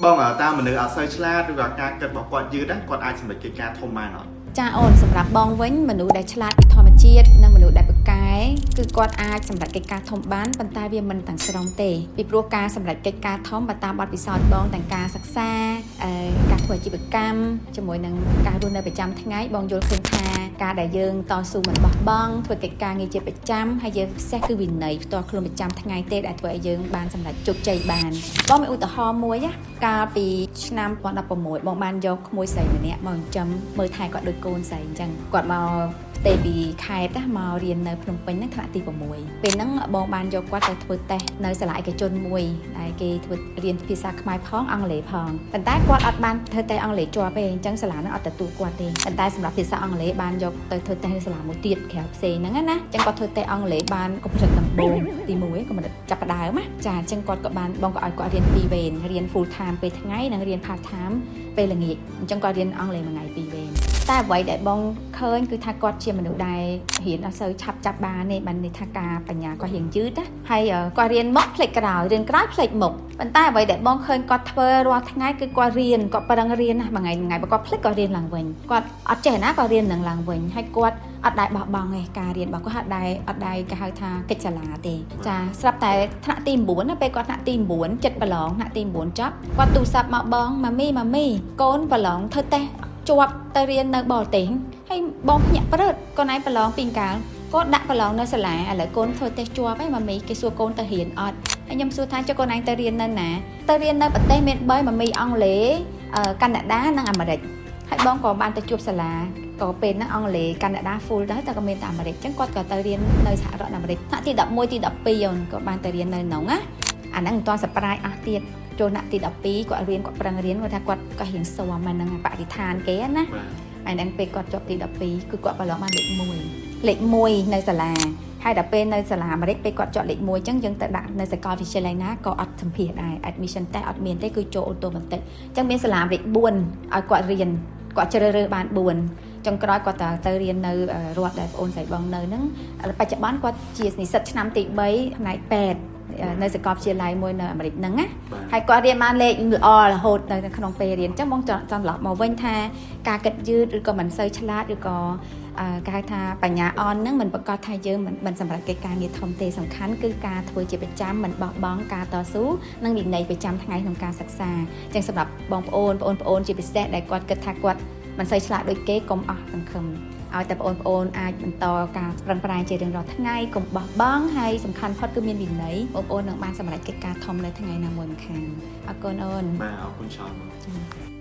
បងតាមមនុស្សអត់សូវឆ្លាតឬក៏ការគិតរបស់គាត់យឺតណាគាត់អាចសម្រេចកិច្ចការធំបានអត់ចាអូនសម្រាប់បងវិញមនុស្សដែលឆ្លាតពីធម្មជាតិនិងមនុស្សដែលពូកែគឺគាត់អាចសម្រេចកិច្ចការធំបានប៉ុន្តែវាមិនទាំងស្រុងទេពីព្រោះការសម្រេចកិច្ចការធំបើតាមបទពិសោធន៍បងទាំងការសិក្សាការធ្វើអាជីវកម្មជាមួយនឹងការរស់នៅប្រចាំថ្ងៃបងយល់ឃើញថាការដែលយើងតស៊ូមិនបោះបង់ធ្វើកិច្ចការងារជាប្រចាំហើយយើងពិសេសគឺវិន័យផ្ទាល់ខ្លួនប្រចាំថ្ងៃទេដែលធ្វើឲ្យយើងបានសម្រេចជោគជ័យបានបងមានឧទាហរណ៍មួយណាកាលពីឆ្នាំ2016បងបានយកក្មួយស្រីម្នាក់មកចិញ្ចឹមមើលថែគាត់ដូចកូនស្រីអញ្ចឹងគាត់មកផ្ទេពីខេត្តមករៀននៅភ្នំពេញហ្នឹងថ្នាក់ទី6ពេលហ្នឹងបងបានយកគាត់ទៅធ្វើតេស្តនៅសាលាឯកជនមួយដែលគេធ្វើរៀនភាសាខ្មែរផងអង់គ្លេសផងប៉ុន្តែគាត់អត់បានធ្វើតេស្តអង់គ្លេសជាប់ទេអញ្ចឹងសាលាហ្នឹងអត់ទទួលគាត់ទេប៉ុន្តែសម្រាប់ភាសាអង់គ្លេសបានយកទៅធ្វើតេស្តនៅសាលាមួយទៀតក្រៅផ្សេងហ្នឹងណាអញ្ចឹងគាត់ធ្វើតេស្តអង់គ្លេសបានកម្រិតដំបូងទី1កម្រិតចាប់ផ្ដើមណាចាអញ្ចឹងគាត់ក៏បានបងក៏ឲ្យគាត់រៀន2វេនរៀន full time ពេលថ្ងៃនិងរៀន part time ពេលល្ងាចអញ្ចឹងគាត់រៀនអង់គ្លេសមួយថ្ងៃ2វេនតែអ្វីដែលបងឃើញគឺថាគាត់ជាមនុស្សដែលរៀនអត់សូវឆាប់ចាប់បានទេបានន័យថាការបញ្ញាគាត់រៀងយឺតណាហើយគាត់រៀនមុខផ្លេចក្រោយរៀនក្រោយផ្លេចមុខប៉ុន្តែអ្វីដែលបងឃើញគាត់ធ្វើរាល់ថ្ងៃគឺគាត់រៀនគាត់ប្រឹងរៀនណាមួយថ្ងៃបើគាត់ផ្លេចគាត់រៀនឡើងវិញគាត់អត់ចេះណាគាត់រៀននឹងឡើងវិញហើយគាត់អត់ដែលបោះបង់ទេការរៀនរបស់គាត់អត់ដែលគេហៅថាកិច្ចសាលាទេចាស្រាប់តែថ្នាក់ទី9ណាពេលគាត់ថ្នាក់ទី9ចិត្តប្រឡងថ្នាក់ទី9ចប់គាត់ទូរស័ព្ទមកបងម៉ាមីកូនប្រឡងធ្វើតេស្តជាប់ទៅរៀននៅបរទេសហើយបងភ្ញាក់ព្រឹតកូនឯងប្រឡងពីកាលគាត់ដាក់ប្រឡងនៅសាលាឥឡូវកូនធ្វើតេស្តជាប់ហើយម៉ាមីគេសួរកូនទៅរៀនអត់ហើយខ្ញុំសួរថាចុះកូនឯងទៅរៀននៅណាទៅរៀននៅប្រទេសមាន3ម៉ាមីអង់គ្លេសកាណាដានិងអាមេរិកហើយបងក៏បានទៅជួបសាលាក៏ពេលហ្នឹងអង់គ្លេសកាណាដា full ដែរតែក៏មានតែអាមេរិកអញ្ចឹងគាត់ក៏ទៅរៀននៅសហរដ្ឋអាមេរិកថ្នាក់ទី11ទី12អូនក៏បានទៅរៀននៅក្នុងណាអាហ្នឹងមិនទាន់ surprise អស់ទៀតចូលថ្នាក់ទី12គាត់រៀនគាត់ប្រឹងរៀនគាត់ថាគាត់ក៏រៀនស៊ាំហ្នឹងបរិស្ថានគេណាហើយហ្នឹងពេលគាត់ចប់ទី12គឺគាត់ប្រឡងបានលេខ1នៅសាលាហើយដល់ពេលនៅសាលាអាមេរិកពេលគាត់ចុះលេខ1អញ្ចឹងយើងទៅដាក់នៅសាកលវិទ្យាល័យណាក៏អត់សម្ភារដែរ admission test អត់មានទេគឺចូលអូតូម៉ាទិកអញ្ចឹងមានសាលាអាមេរិក4ឲ្យគាត់រៀនគាត់ជ្រើសរើសបាន4ចុងក្រោយគាត់ទៅរៀននៅរដ្ឋដែលបងអូនស្រីបងនៅហ្នឹងបច្ចុប្បន្នគាត់ជានិស្សិតឆ្នាំទី3ផ្នែកពេទ្យនៅសាកលវិទ្យាល័យមួយនៅអាមេរិកហ្នឹងណាហើយគាត់រៀនបានលេខល្អរហូតនៅក្នុងពេលរៀនអញ្ចឹងបងត្រឡប់មកវិញថាការគិតយឺតឬក៏មិនសូវឆ្លាតឬក៏គេហៅថាបញ្ញាអន់ហ្នឹងមិនប្រកាសថាយើងមិនសម្រាប់កិច្ចការងារធំទេសំខាន់គឺការធ្វើជាប្រចាំមិនបោះបង់ការតស៊ូនិងវិន័យប្រចាំថ្ងៃក្នុងការសិក្សាអញ្ចឹងសម្រាប់បងប្អូនជាពិសេសដែលគាត់គិតថាគាត់មិនសូវឆ្លាតដូចគេកុំអស់សង្ឃឹមឲ្យតែបងប្អូនអាចបន្តការប្រឹងប្រែងជារៀងរាល់ថ្ងៃកុំបោះបង់ហើយសំខាន់ផុតគឺមានវិន័យបងប្អូននឹងបានសម្រេចកិច្ចការធំនៅថ្ងៃណាមួយម្ខាងអរគុណអូនបាទអរគុណច្រើន